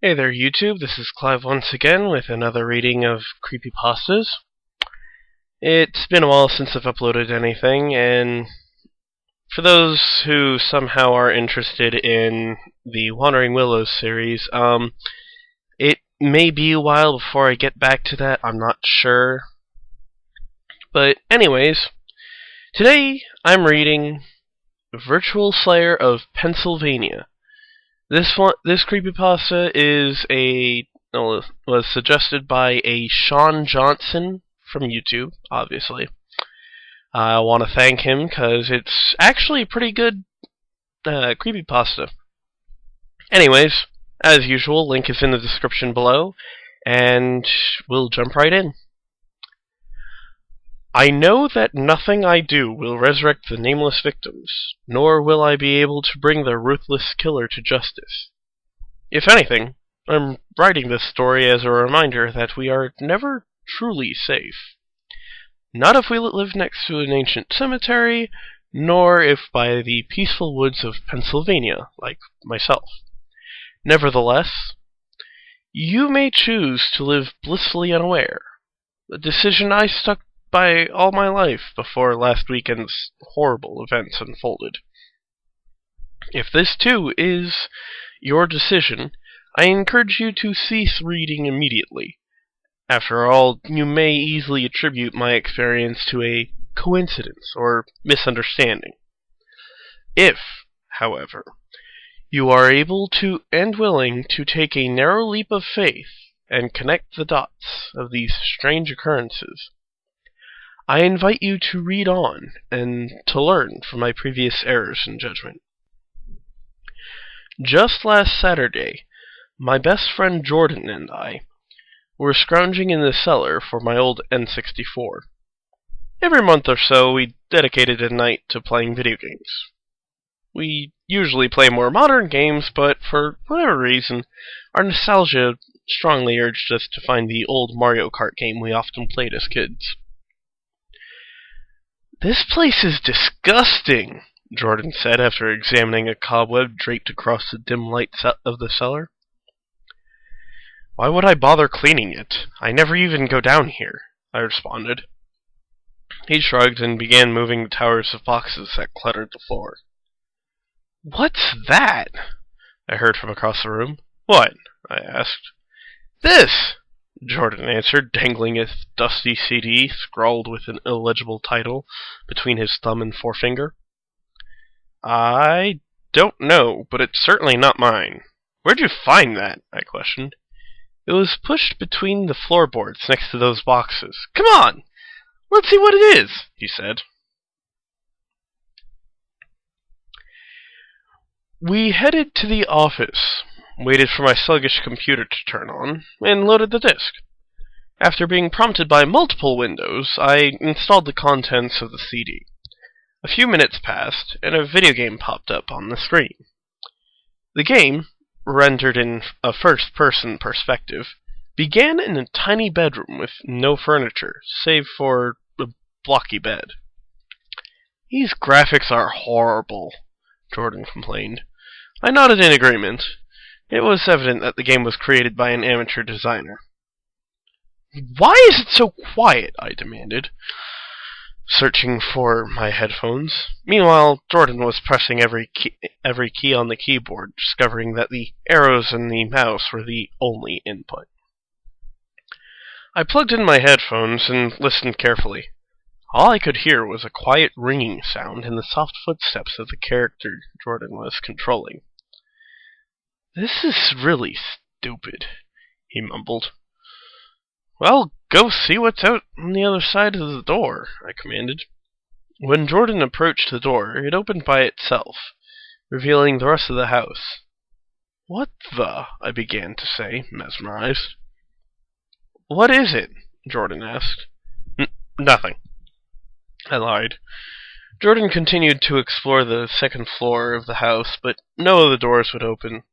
Hey there, YouTube. This is Clive once again with another reading of Creepypastas. It's been a while since I've uploaded anything, and for those who somehow are interested in the Wandering Willows series, it may be a while before I get back to that. I'm not sure. But anyways, today I'm reading Virtual Slayer of Pennsylvania. This creepypasta was suggested by a Shaun Johnson from YouTube, obviously. I want to thank him because it's actually a pretty good creepypasta. Anyways, as usual, link is in the description below, and we'll jump right in. I know that nothing I do will resurrect the nameless victims, nor will I be able to bring the ruthless killer to justice. If anything, I'm writing this story as a reminder that we are never truly safe. Not if we live next to an ancient cemetery, nor if by the peaceful woods of Pennsylvania, like myself. Nevertheless, you may choose to live blissfully unaware, a decision I stuck by all my life before last weekend's horrible events unfolded. If this too is your decision, I encourage you to cease reading immediately. After all, you may easily attribute my experience to a coincidence or misunderstanding. If, however, you are able to and willing to take a narrow leap of faith and connect the dots of these strange occurrences, I invite you to read on and to learn from my previous errors in judgment. Just last Saturday, my best friend Jordan and I were scrounging in the cellar for my old N64. Every month or so, we dedicated a night to playing video games. We usually play more modern games, but for whatever reason, our nostalgia strongly urged us to find the old Mario Kart game we often played as kids. "This place is disgusting," Jordan said after examining a cobweb draped across the dim light of the cellar. "Why would I bother cleaning it? I never even go down here," I responded. He shrugged and began moving the towers of boxes that cluttered the floor. "What's that?" I heard from across the room. "What?" I asked. "This!" Jordan answered, dangling a dusty CD scrawled with an illegible title between his thumb and forefinger. "I don't know, but it's certainly not mine." "Where'd you find that?" I questioned. "It was pushed between the floorboards next to those boxes." "Come on! Let's see what it is," he said. We headed to the office, waited for my sluggish computer to turn on, and loaded the disk. After being prompted by multiple windows, I installed the contents of the CD. A few minutes passed, and a video game popped up on the screen. The game, rendered in a first-person perspective, began in a tiny bedroom with no furniture, save for a blocky bed. "These graphics are horrible," Jordan complained. I nodded in agreement. It was evident that the game was created by an amateur designer. "Why is it so quiet?" I demanded, searching for my headphones. Meanwhile, Jordan was pressing every key on the keyboard, discovering that the arrows and the mouse were the only input. I plugged in my headphones and listened carefully. All I could hear was a quiet ringing sound and the soft footsteps of the character Jordan was controlling. "This is really stupid," he mumbled. "Well, go see what's out on the other side of the door," I commanded. When Jordan approached the door, it opened by itself, revealing the rest of the house. "What the?" I began to say, mesmerized. "What is it?" Jordan asked. Nothing," I lied. Jordan continued to explore the second floor of the house, but no of the doors would open.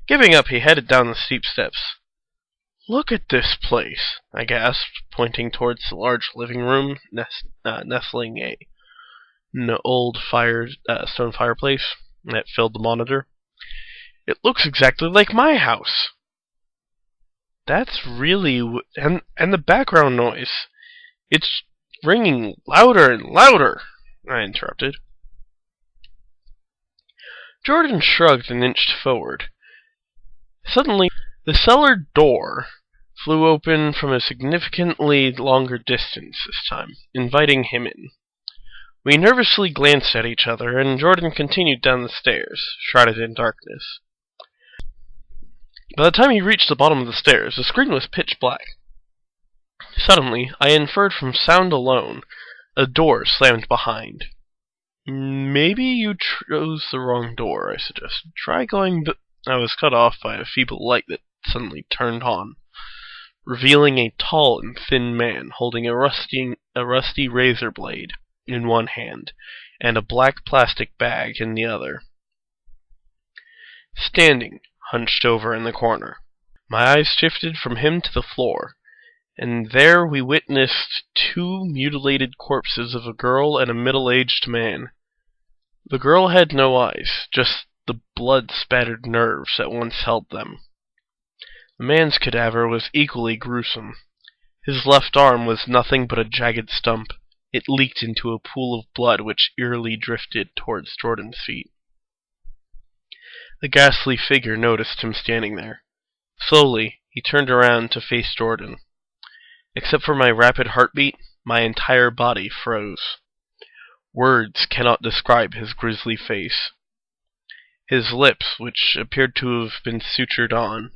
Giving up, he headed down the steep steps. "Look at this place," I gasped, pointing towards the large living room nestling an old stone fireplace that filled the monitor. "It looks exactly like my house." That's really... And the background noise. It's ringing louder and louder, I interrupted. Jordan shrugged and inched forward. Suddenly, the cellar door flew open from a significantly longer distance this time, inviting him in. We nervously glanced at each other, and Jordan continued down the stairs, shrouded in darkness. By the time he reached the bottom of the stairs, the screen was pitch black. Suddenly, I inferred from sound alone, a door slammed behind. Maybe you chose the wrong door, I suggested. Try going... I was cut off by a feeble light that suddenly turned on, revealing a tall and thin man holding a rusty razor blade in one hand and a black plastic bag in the other. Standing, hunched over in the corner. My eyes shifted from him to the floor, and there we witnessed two mutilated corpses of a girl and a middle-aged man. The girl had no eyes, just the blood-spattered nerves that once held them. The man's cadaver was equally gruesome. His left arm was nothing but a jagged stump. It leaked into a pool of blood which eerily drifted towards Jordan's feet. The ghastly figure noticed him standing there. Slowly, he turned around to face Jordan. Except for my rapid heartbeat, my entire body froze. Words cannot describe his grisly face. His lips, which appeared to have been sutured on,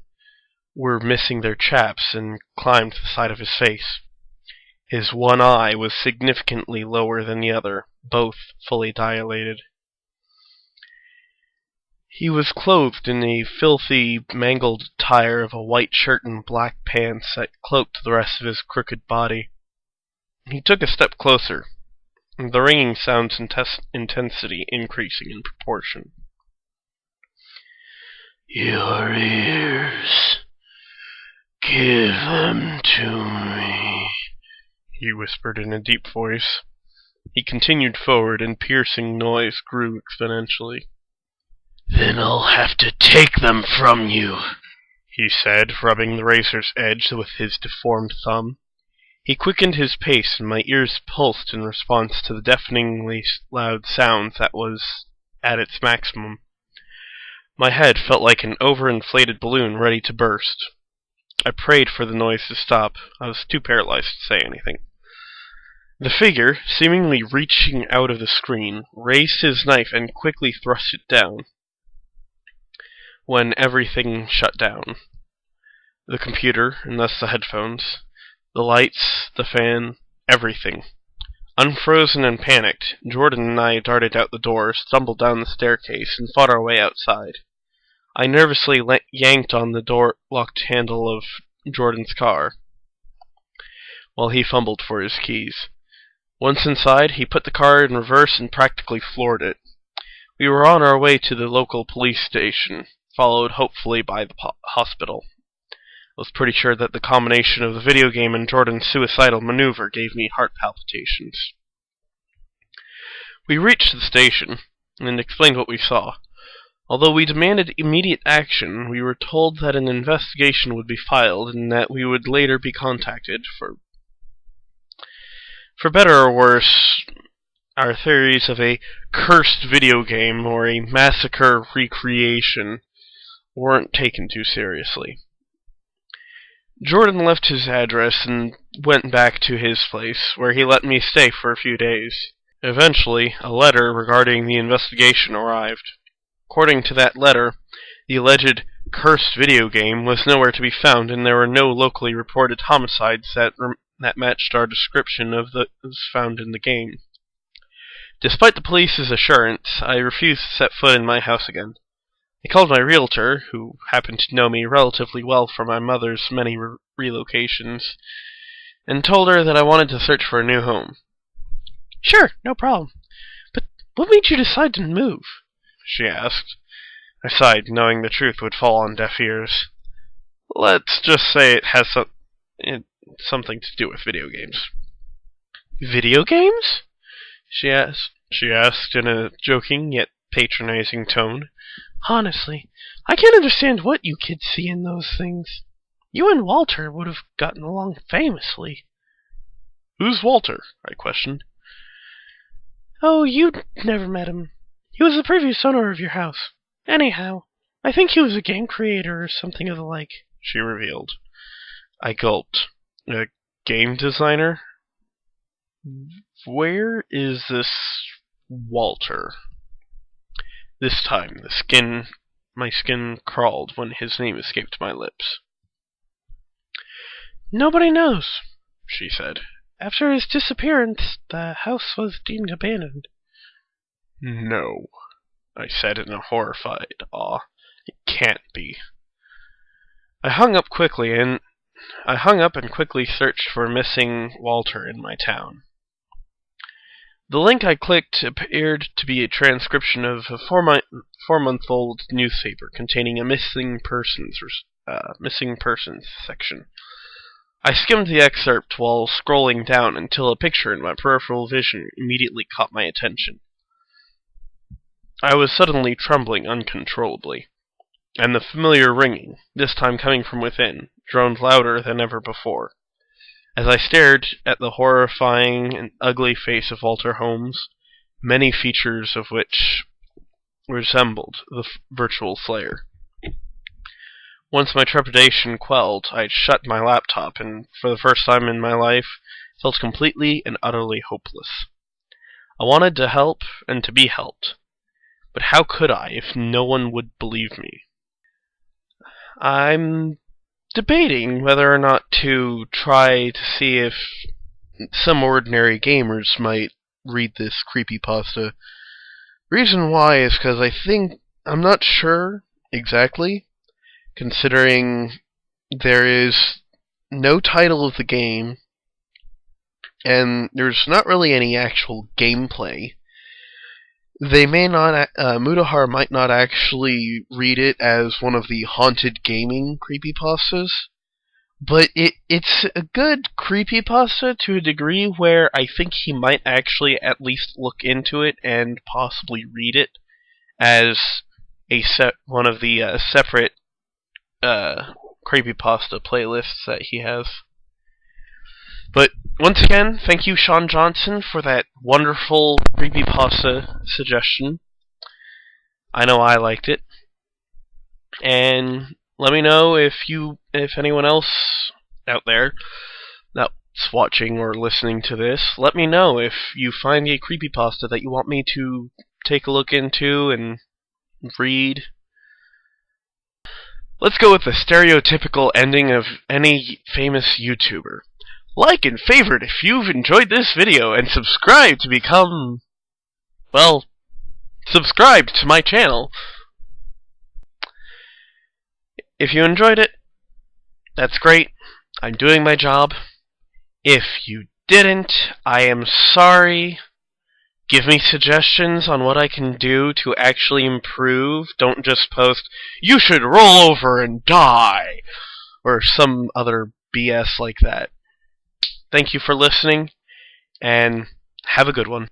were missing their chaps and climbed the side of his face. His one eye was significantly lower than the other, both fully dilated. He was clothed in a filthy, mangled attire of a white shirt and black pants that cloaked the rest of his crooked body. He took a step closer, the ringing sound's intensity increasing in proportion. "Your ears, give them to me," he whispered in a deep voice. He continued forward, and piercing noise grew exponentially. "Then I'll have to take them from you," he said, rubbing the razor's edge with his deformed thumb. He quickened his pace, and my ears pulsed in response to the deafeningly loud sound that was at its maximum. My head felt like an overinflated balloon ready to burst. I prayed for the noise to stop. I was too paralyzed to say anything. The figure, seemingly reaching out of the screen, raised his knife and quickly thrust it down. When everything shut down. The computer, and thus the headphones, the lights, the fan, everything. Unfrozen and panicked, Jordan and I darted out the door, stumbled down the staircase, and fought our way outside. I nervously yanked on the door-locked handle of Jordan's car, while he fumbled for his keys. Once inside, he put the car in reverse and practically floored it. We were on our way to the local police station, followed hopefully by the hospital. I was pretty sure that the combination of the video game and Jordan's suicidal maneuver gave me heart palpitations. We reached the station, and explained what we saw. Although we demanded immediate action, we were told that an investigation would be filed, and that we would later be contacted. For better or worse, our theories of a cursed video game or a massacre recreation weren't taken too seriously. Jordan left his address and went back to his place, where he let me stay for a few days. Eventually, a letter regarding the investigation arrived. According to that letter, the alleged cursed video game was nowhere to be found, and there were no locally reported homicides that matched our description of those found in the game. Despite the police's assurance, I refused to set foot in my house again. I called my realtor, who happened to know me relatively well from my mother's many relocations, and told her that I wanted to search for a new home. "Sure, no problem. But what made you decide to move?" she asked. I sighed, knowing the truth would fall on deaf ears. "Let's just say it has something to do with video games." "Video games?" She asked in a joking yet patronizing tone. "Honestly, I can't understand what you kids see in those things." You and Walter would have gotten along famously. Who's Walter? I questioned. Oh, you'd never met him. He was the previous owner of your house. Anyhow, I think he was a game creator or something of the like, she revealed. I gulped. A game designer? Where is this Walter? This time, my skin crawled when his name escaped my lips. Nobody knows, she said. After his disappearance, the house was deemed abandoned. No, I said in a horrified awe. It can't be. I hung up and quickly searched for missing Walter in my town. The link I clicked appeared to be a transcription of a four-month-old newspaper containing a missing persons section. I skimmed the excerpt while scrolling down until a picture in my peripheral vision immediately caught my attention. I was suddenly trembling uncontrollably, and the familiar ringing, this time coming from within, droned louder than ever before. As I stared at the horrifying and ugly face of Walter Holmes, many features of which resembled the virtual slayer. Once my trepidation quelled, I shut my laptop and, for the first time in my life, felt completely and utterly hopeless. I wanted to help and to be helped, but how could I if no one would believe me? I'm debating whether or not to try to see if some ordinary gamers might read this creepypasta. Reason why is because I'm not sure exactly, considering there is no title of the game, and there's not really any actual gameplay. They may not, Mutahar might not actually read it as one of the haunted gaming creepypastas, but it's a good creepypasta to a degree where I think he might actually at least look into it and possibly read it as one of the separate creepypasta playlists that he has. But once again, thank you, Shaun Johnson, for that wonderful creepypasta suggestion. I know I liked it. And let me know if anyone else out there that's watching or listening to this, let me know if you find a creepypasta that you want me to take a look into and read. Let's go with the stereotypical ending of any famous YouTuber. Like and favorite if you've enjoyed this video, and subscribe to become, well, subscribe to my channel. If you enjoyed it, that's great. I'm doing my job. If you didn't, I am sorry. Give me suggestions on what I can do to actually improve. Don't just post, "You should roll over and die," or some other BS like that. Thank you for listening, and have a good one.